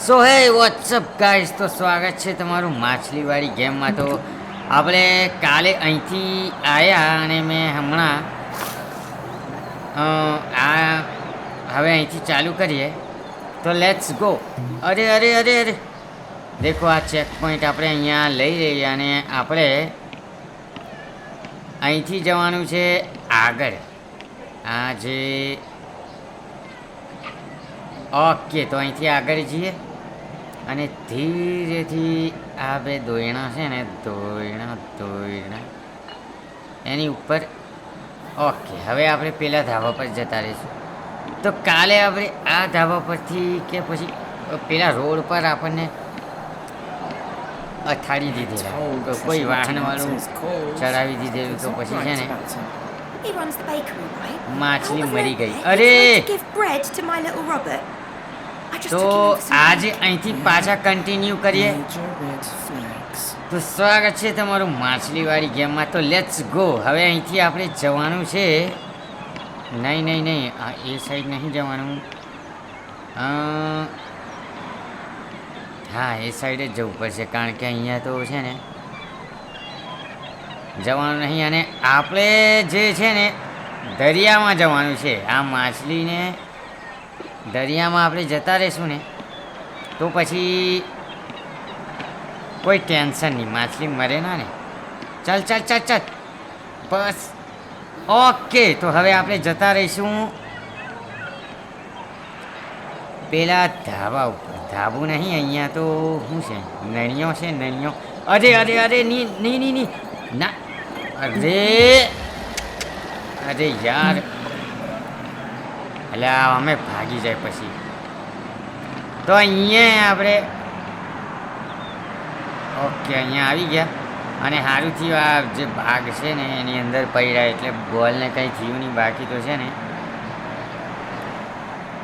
સો હે WhatsApp guys, તો સ્વાગત છે તમારું માછલીવાળી ગેમમાં. તો આપણે કાલે અહીંથી આવ્યા અને મેં હમણાં આ હવે અહીંથી ચાલુ કરીએ. તો લેટ્સ ગો. અરે અરે અરે અરે, દેખો આ ચેક પોઈન્ટ આપણે અહીંયા લઈ લઈએ અને આપણે અહીંથી જવાનું છે આગળ. આ જે ઓકે, તો અહીંથી આગળ જઈએ અને ધીરેથી આ બે દોયણા છે ને, દોયણા દોયણા એની ઉપર. ઓકે, હવે આપણે પેલા ધાબા પર જતા રહીશું. તો કાલે આપણે આ ધાબા પરથી કે પછી પેલા રોડ પર આપણને અથાડી દીધેલા, કોઈ વાહનવાળું ચડાવી દીધેલું. તો પછી છે ને માછલી મરી ગઈ. અરે, તો આજે અહીંથી પાછા કન્ટિન્યુ કરીએ. તો સ્વાગત છે તમારું માછલીવાળી ગેમમાં. તો લેટ્સ ગો. હવે અહીંથી આપણે જવાનું છે. નહીં નહીં નહીં, એ સાઈડ નહીં જવાનું. હા, એ સાઈડ જ જવું પડશે, કારણ કે અહીંયા તો છે ને જવાનું નહીં. અને આપણે જે છે ને દરિયામાં જવાનું છે. આ માછલીને દરિયામાં આપણે જતા રહીશું ને તો પછી કોઈ ટેન્શન નહીં, માછલી મરે ના ને. ચાલ ચાલ ચાલ ચાલ, બસ. ઓકે, તો હવે આપણે જતા રહીશું પેલા ધાબા ઉપર. ધાબું નહીં, અહીંયા તો શું છે, નળીઓ છે, નળીઓ. અરે અરે અરે, નહીં નહીં નહીં નહીં ના, અરે અરે યાર, એટલે અમે ભાગી જાય પછી. તો અહીંયા આપણે ઓકે અહીંયા આવી ગયા. અને સારું થયું આ જે ભાગ છે ને એની અંદર પડ્યા, એટલે બોલને કંઈ થયું નહીં. બાકી તો છે ને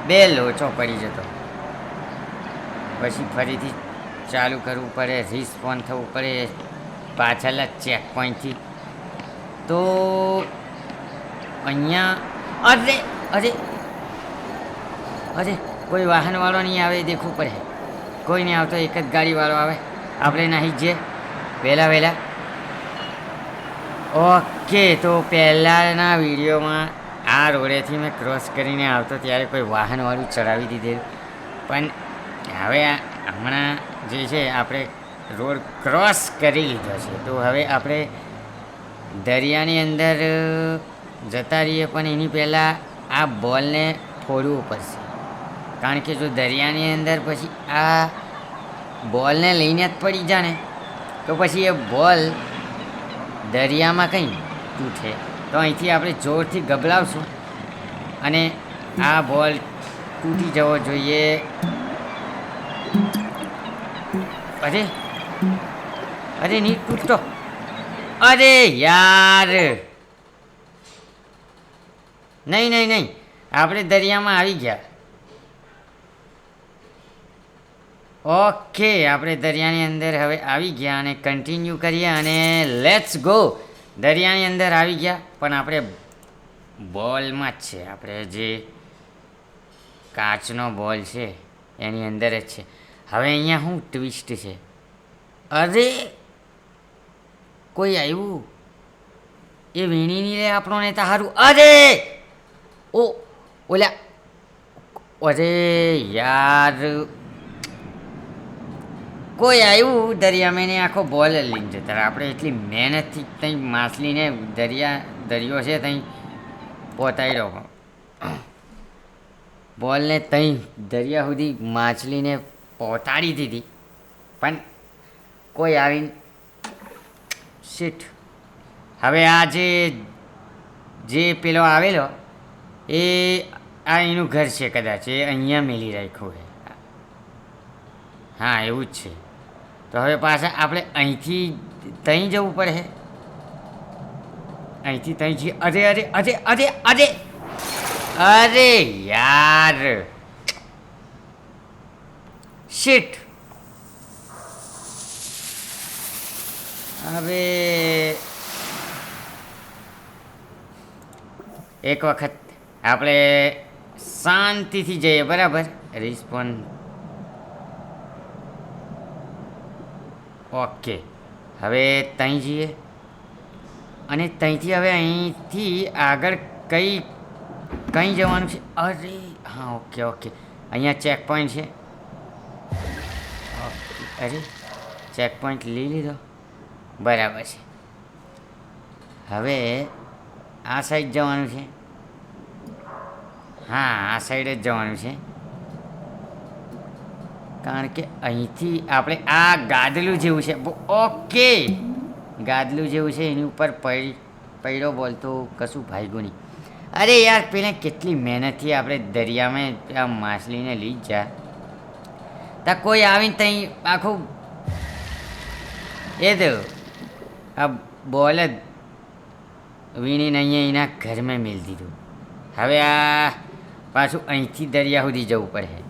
બે લોચો પડી જતો. પછી ફરીથી ચાલુ કરવું પડે, રિસ્પોન્ડ થવું પડે પાછળના ચેક પોઈન્ટથી. તો અહીંયા અરે અરે અરે, કોઈ વાહનવાળો નહીં આવે, દેખવું પડે. કોઈ નહીં આવતો, એક જ ગાડીવાળો આવે. આપણે નાહી જઈએ વહેલા વહેલા. ઓકે, તો પહેલાંના વિડીયોમાં આ રોડેથી મેં ક્રોસ કરીને આવતો ત્યારે કોઈ વાહનવાળું ચડાવી દીધેલું. પણ હવે હમણાં જે છે આપણે રોડ ક્રોસ કરી લીધો છે. તો હવે આપણે દરિયાની અંદર જતા રહીએ, પણ એની પહેલાં આ બોલને ફોડવું પડશે. કારણ કે જો દરિયાની અંદર પછી આ બોલને લઈને જ પડી જાય ને તો પછી એ બોલ દરિયામાં કંઈ તૂટે. તો અહીંથી આપણે જોરથી ગબલાવશું અને આ બોલ તૂટી જવો જોઈએ. અરે અરે, નહીં તૂટતો. અરે યાર, નહીં નહીં નહીં, આપણે દરિયામાં આવી ગયા. ઓકે, આપણે દરિયાની અંદર હવે આવી ગયા અને કન્ટિન્યુ કરીએ અને લેટ્સ ગો. દરિયાની અંદર આવી ગયા, પણ આપણે બોલમાં જ છે. આપણે જે કાચનો બોલ છે એની અંદર જ છે. હવે અહીંયા શું ટ્વિસ્ટ છે? અરે, કોઈ આવ્યું, એ વીણીની લે આપણો નેતા સારું. અરે ઓ ઓલા, અરે યાર, કોઈ આવ્યું દરિયામાં ને આખો બોલ લઈને જતા. આપણે એટલી મહેનતથી ત્યાં માછલીને દરિયો છે ત્યાં પહોંચાડ્યો, બોલને ત્યાં દરિયા સુધી માછલીને પહોંચાડી દીધી, પણ કોઈ આવીને શીટ. હવે આ જે પેલો આવેલો એ આ એનું ઘર છે કદાચ, એ અહીંયા મેલી રાખ્યું છે. હા, એવું જ છે. તો હવે પાછા આપણે અહીંથી ત્યાં જવું પડે. અહીંથી ત્યાં જઈએ. અરે અરે અરે અરે અરે અરે યાર, શીટ. હવે એક વખત આપણે શાંતિથી જઈએ, બરાબર. રિસ્પોન્ડ ઓકે, હવે ત્યાં જઈએ અને ત્યાંથી હવે અહીંથી આગળ કઈ કઈ જવાનું છે? અરે હા, ઓકે ઓકે, અહીંયા ચેક પોઈન્ટ છે. ઓકે, અરે ચેક પોઈન્ટ લઈ લીધો, બરાબર છે. હવે આ સાઈડ જવાનું છે. હા, આ સાઈડ જ જવાનું છે, કારણ કે અહીંથી આપણે આ ગાદલું જેવું છે. ઓકે, ગાદલું જેવું છે, એની ઉપર પડ્યો બોલ તો કશું ભાગ્યું નહીં. અરે યાર, પેલા કેટલી મહેનતથી આપણે દરિયામાં આ માછલીને લઈ જ જા, ત્યાં કોઈ આવીને ત્યાં આખું એ તો આ બોલ જ વીણીને અહીંયા એના ઘરમાં મેળ દીધું. હવે આ પાછું અહીંથી દરિયા સુધી જવું પડે,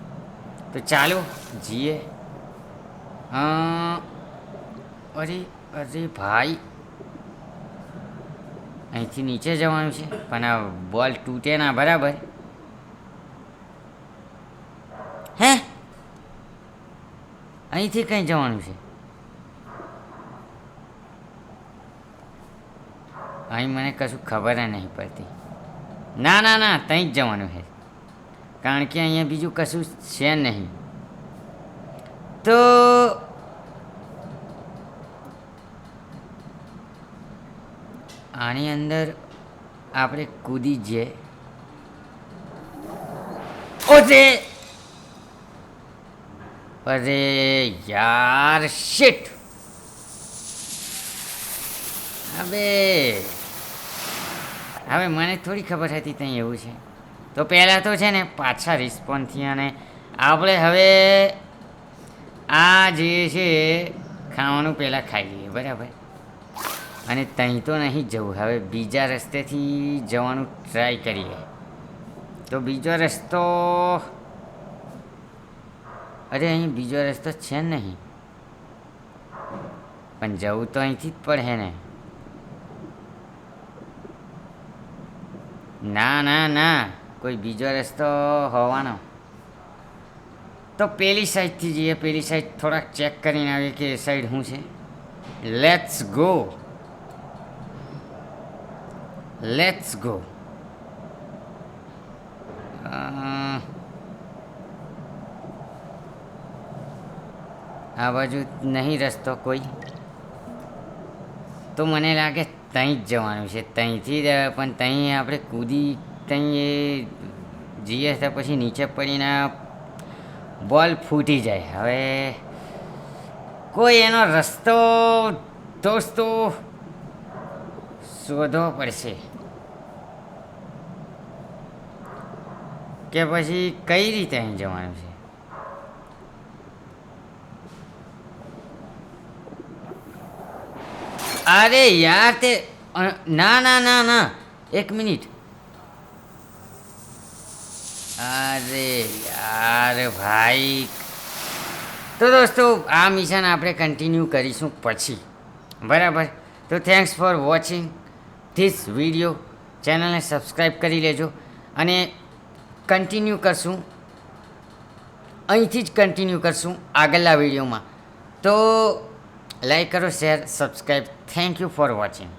તો ચાલો જઈએ. અરે અરે ભાઈ, અહીંથી નીચે જવાનું છે, પણ આ બોલ તૂટે ના, બરાબર? હે, અહીંથી કઈ જવાનું છે? અહીં મને કશું ખબર નહીં પડતી. ના ના ના, ત્યાં જ જવાનું છે, કારણ કે અહીંયા બીજું કશું છે નહીં. તો આની અંદર આપણે કૂદી જઈએ. ઓરે અરે યાર, શિટ! હવે મને થોડી ખબર હતી ત્યાં એવું છે. તો પહેલાં તો છે ને પાછા રિસ્પોન્સથી અને આપણે હવે આ જે છે ખાવાનું પહેલાં ખાઈ લઈએ, બરાબર? અને ત્યાં તો નહીં જવું, હવે બીજા રસ્તેથી જવાનું ટ્રાય કરીએ. તો બીજો રસ્તો, અરે અહીં બીજો રસ્તો છે નહીં, પણ જવું તો અહીંથી જ પડે ને. ના ના ના, કોઈ બીજો રસ્તો હોવાનો. તો પેલી સાઈડથી જઈએ, પેલી સાઈડ થોડાક ચેક કરીને આવીએ કે એ સાઈડ શું છે. Let's go, let's go. આ બાજુ નહીં રસ્તો કોઈ, તો મને લાગે ત્યાં જ જવાનું છે. ત્યાંથી પણ ત્યાં આપણે કૂદી ત્યાં એ જઈએ તો પછી નીચે પડીને બોલ ફૂટી જાય. હવે કોઈ એનો રસ્તો દોસ્તો શોધવો પડશે, કે પછી કઈ રીતે અહીં જવાનું છે. અરે યાર, તે ના ના ના ના, એક મિનિટ. અરે યાર ભાઈ, તો દોસ્તો આ મિશન આપણે કન્ટિન્યુ કરીશું પછી, બરાબર? તો thanks for watching this video. ચેનલને સબસ્ક્રાઈબ કરી લેજો અને કન્ટિન્યુ કરશું, અહીંથી જ કન્ટિન્યુ કરશું આગળના વિડીયોમાં. તો લાઈક કરો, share, subscribe. Thank you for watching.